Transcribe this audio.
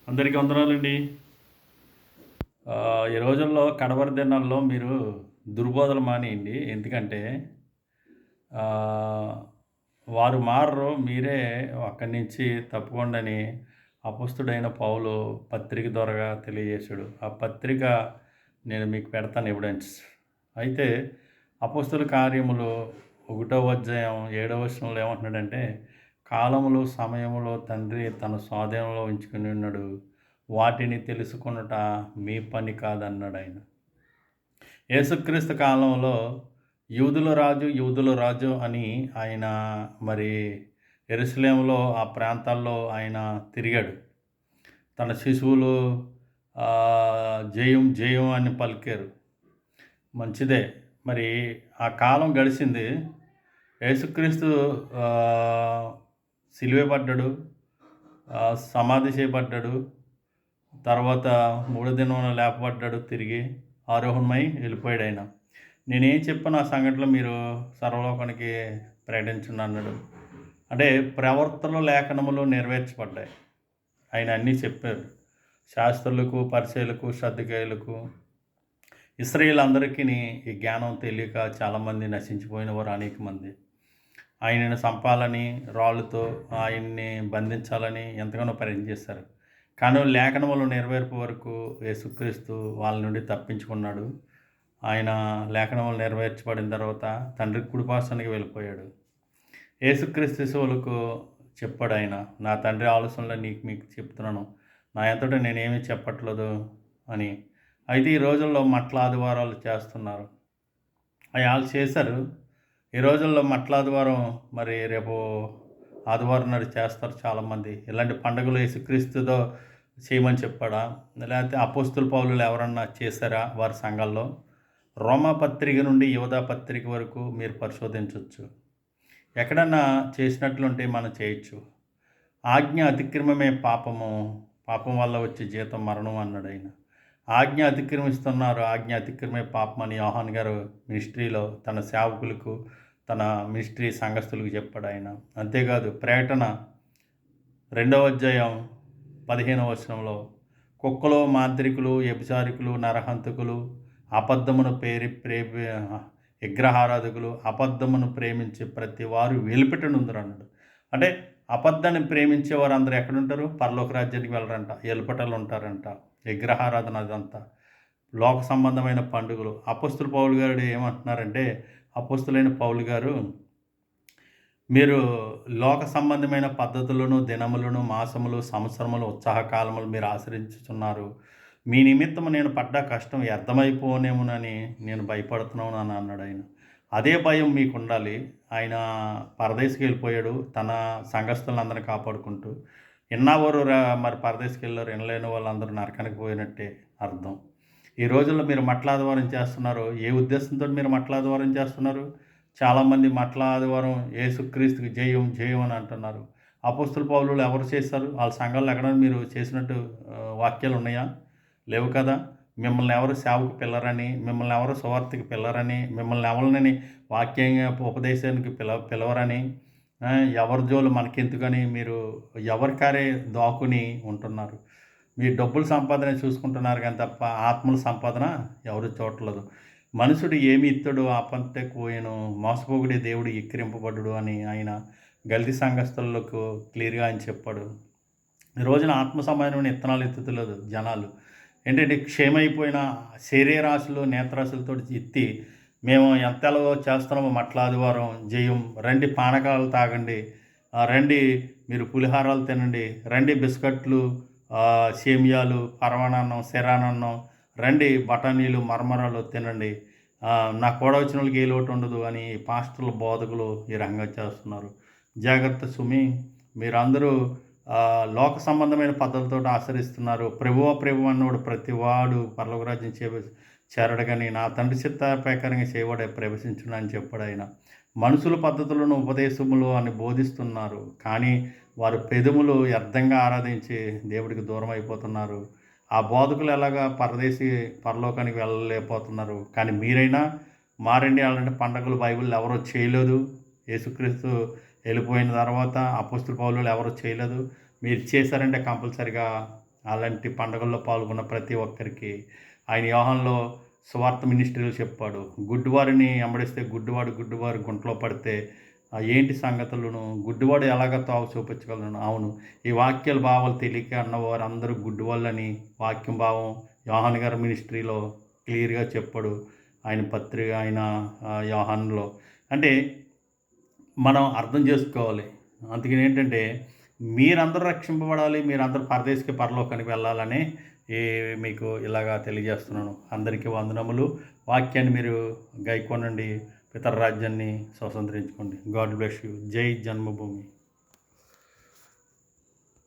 అందరికీ వందనాలండి. ఈ రోజుల్లో కడవరి దినాల్లో మీరు దుర్బోధలు మానేయండి. ఎందుకంటే ఆహ్, వారు మారరు. మీరే అక్కడి నుంచి తప్పుకోండని అపొస్తలుడైన పౌలు పత్రిక ద్వారాగా తెలియజేశాడు. ఆ పత్రిక నేను మీకు పెడతాను ఎవిడెన్స్. అయితే అపొస్తలుల కార్యములు 1వ అధ్యాయం 7వ వచనంలో ఏమంటున్నాడంటే, కాలములు, సమయములో తండ్రి తన స్వాధీనంలో ఉంచుకొని ఉన్నాడు. వాటిని తెలుసుకొనుట మీ పని కాదన్నాడాయన. యేసుక్రీస్తు కాలంలో యూదుల రాజు అని ఆయన మరి యెరూషలేములో ఆ ప్రాంతాల్లో ఆయన తిరిగాడు. తన శిశువులు జయం జయం అని పలికారు. మంచిదే. మరి ఆ కాలం గడిచింది. యేసుక్రీస్తు సిలువ పడ్డాడు, సమాధి చేయబడ్డాడు. తర్వాత మూడో దినమున లేపబడ్డాడు, తిరిగి ఆరోహణమై వెళ్ళిపోయాడు ఆయన. నేనేం చెప్పాను ఆ సంఘటనలో మీరు సర్వలోకానికి ప్రకటించండి అన్నాడు. అంటే ప్రవర్తన లేఖనములు నెరవేర్చబడ్డాయి. ఆయన అన్నీ చెప్పారు. శాస్త్రులకు, పరిసయ్యులకు, సద్దూకయ్యులకు, ఇశ్రాయేలీయులందరికీ ఈ జ్ఞానం తెలియక చాలామంది నశించిపోయిన వారు అనేక మంది. ఆయనను చంపాలని, రాళ్ళతో ఆయన్ని బంధించాలని ఎంతగానో ప్రయత్నం చేశారు. కానీ లేఖనములు నెరవేర్పు వరకు యేసుక్రీస్తు వాళ్ళ నుండి తప్పించుకున్నాడు. ఆయన లేఖనములు నెరవేర్చబడిన తర్వాత తండ్రి కుడిపార్శ్వానికి వెళ్ళిపోయాడు. యేసుక్రీస్తు శిశువులకు చెప్పాడు ఆయన, నా తండ్రి ఆలోచనలో మీకు చెప్తున్నాను, నా అంతటా నేనేమీ చెప్పట్లేదు అని. అయితే ఈ రోజుల్లో మట్ల ఆదివారాలు చేస్తున్నారు. అవి వాళ్ళు చేశారు. ఈ రోజుల్లో మట్ల ఆదివారం మరి రేపు ఆదివారం నాడు చేస్తారు చాలామంది. ఇలాంటి పండుగలు యేసుక్రీస్తుతో చేయమని చెప్పాడా? లేకపోతే అపోస్తుల పౌలులు ఎవరన్నా చేశారా వారి సంఘాల్లో? రోమా పత్రిక నుండి యోధా పత్రిక వరకు మీరు పరిశోధించవచ్చు. ఎక్కడన్నా చేసినట్లుంటే మనం చేయొచ్చు. ఆజ్ఞ అతిక్రమమే పాపము, పాపం వల్ల వచ్చే జీతం మరణం అన్నాడు ఆయన. ఆజ్ఞ అతిక్రమిస్తున్నారు, ఆజ్ఞ అతిక్రమే పాపం అని యోహాన్ గారు మినిస్ట్రీలో తన సేవకులకు, తన మినిస్ట్రీ సంఘస్థులకు చెప్పాడు ఆయన. అంతేకాదు ప్రకటన 2వ అధ్యాయం 15వ వచనంలో, కుక్కలు, మాంత్రికులు, వ్యభిచారికులు, నరహంతకులు, అబద్ధమును విగ్రహారాధకులు, అబద్ధమును ప్రేమించే ప్రతి వారు వెలిపెట్టనుందరు అన్నాడు. అంటే అబద్ధాన్ని ప్రేమించే వారు అందరూ ఎక్కడుంటారు? పరలోక రాజ్యానికి వెళ్ళరంట, ఎలుపటలు ఉంటారంట. విగ్రహారాధన అదంతా లోక సంబంధమైన పండుగలు. అపొస్తలుల పౌలు గారు ఏమంటున్నారంటే, అపొస్తలులైన పౌలు గారు, మీరు లోక సంబంధమైన పద్ధతులను, దినములను, మాసములు, సంవత్సరములు, ఉత్సాహకాలములు మీరు ఆచరించుచున్నారు. మీ నిమిత్తము నేను పడ్డ కష్టం వ్యర్థమైపోనేమోనని నేను భయపడుతున్నాను అని అన్నాడు ఆయన. అదే భయం మీకు ఉండాలి. ఆయన పరదేశికి వెళ్ళిపోయాడు తన సంఘస్థులందరినీ కాపాడుకుంటూ. విన్నవారు మరి పరదేశికి వెళ్ళారు, వినలేని వాళ్ళందరూ నరకానికి పోయినట్టే అర్థం. ఈ రోజుల్లో మీరు మట్ల ఆదివారం చేస్తున్నారు. ఏ ఉద్దేశంతో మీరు మట్ల ఆదివారం చేస్తున్నారు? చాలామంది మట్ల ఆదివారం యేసుక్రీస్తుకి జయం జయం అని అంటున్నారు. అపొస్తలుల పౌలులు ఎవరు చేశారు? వాళ్ళ సంఘాల్లో ఎక్కడైనా మీరు చేసినట్టు వాక్యాలు ఉన్నాయా? లేవు కదా. మిమ్మల్ని ఎవరు సేవకు పిల్లరని, మిమ్మల్ని ఎవరు సువార్తకి పిల్లరని, మిమ్మల్ని ఎవరిని వాక్యంగా ఉపదేశానికి పిలవరని, ఎవరి జోలు మనకెందుకని మీరు ఎవరికారే దాక్కుని ఉంటున్నారు. మీరు డబ్బుల సంపాదన చూసుకుంటున్నారు కానీ తప్ప ఆత్మల సంపాదన ఎవరు చూడట్లేదు. మనుషుడు ఏమి ఇత్తడు ఆపంతే కోయను, మోసపోగుడే దేవుడు ఎక్కిరింపబడ్డు అని ఆయన గల్తీ సంఘస్థులకు క్లియర్గా ఆయన చెప్పాడు. ఈ రోజున ఆత్మ సంబంధమైన విత్తనాలు ఎత్తుతలేదు జనాలు. ఏంటంటే క్షేమైపోయిన శరీరాశులు, నేత్రాశులతో ఎత్తి మేము ఎంతలో చేస్తున్నామో మట్ల ఆదివారం జయం, రండి పానకాలు తాగండి, రండి మీరు పులిహారాలు తినండి, రండి బిస్కట్లు, సేమియాలు, పరమాన్నం, శరానన్నం, రండి బఠానీలు, మరమరాలు తినండి, నాకు కూడా వచ్చిన వాళ్ళకి ఏ లోటు ఉండదు అని పాస్టర్లు, బోధకులు ఈ రంగం చేస్తున్నారు. జాగ్రత్త సుమి, మీరందరూ లోక సంబంధమైన పద్ధతులతో ఆచరిస్తున్నారు. ప్రభు అన్నవాడు ప్రతివాడు పరలోక రాజ్యం చేరడు కానీ నా తండ్రి చిత్త ప్రకారంగా చేయవాడే ప్రవేశించును అని చెప్పాడు ఆయన. మనుషుల పద్ధతులను ఉపదేశములు అని బోధిస్తున్నారు, కానీ వారు పెదములు వ్యర్థంగా ఆరాధించి దేవుడికి దూరం అయిపోతున్నారు. ఆ బోధకులు ఎలాగా పరలోకానికి వెళ్ళలేకపోతున్నారు. కానీ మీరైనా మారండి. అలాంటి పండగలు బైబిల్లో ఎవరో చేయలేదు. యేసుక్రీస్తు వెళ్ళిపోయిన తర్వాత అపొస్తలుల పౌలులు ఎవరో చేయలేదు. మీరు చేశారంటే కంపల్సరిగా అలాంటి పండుగల్లో పాల్గొన్న ప్రతి ఒక్కరికి ఆయన యోహానులో సువార్త మినిస్ట్రీలో చెప్పాడు. గుడ్డివారిని వెంబడిస్తే గుడ్డివాడు గుంటలో పడితే ఏంటి సంగతులను, గుడ్డివాడు ఎలాగ తావు చూపించగలను. అవును, ఈ వాక్యాల భావాలు తెలియక అన్నవారు అందరూ గుడ్డివాళ్ళని వాక్యం భావం యోహాను గారి మినిస్ట్రీలో క్లియర్గా చెప్పాడు. ఆయన పత్రిక ఆయన యోహానులో అంటే మనం అర్థం చేసుకోవాలి. అందుకని ఏంటంటే మీరందరూ రక్షింపబడాలి, మీరందరూ పరదేశికి పరలోకానికి వెళ్ళాలని మీకు ఇలాగా తెలియజేస్తున్నాను. అందరికీ వందనములు. వాక్యాన్ని మీరు గైకొనండి, పితర రాజ్యాన్ని స్వతంత్రించుకోండి. God bless you. జై జన్మభూమి.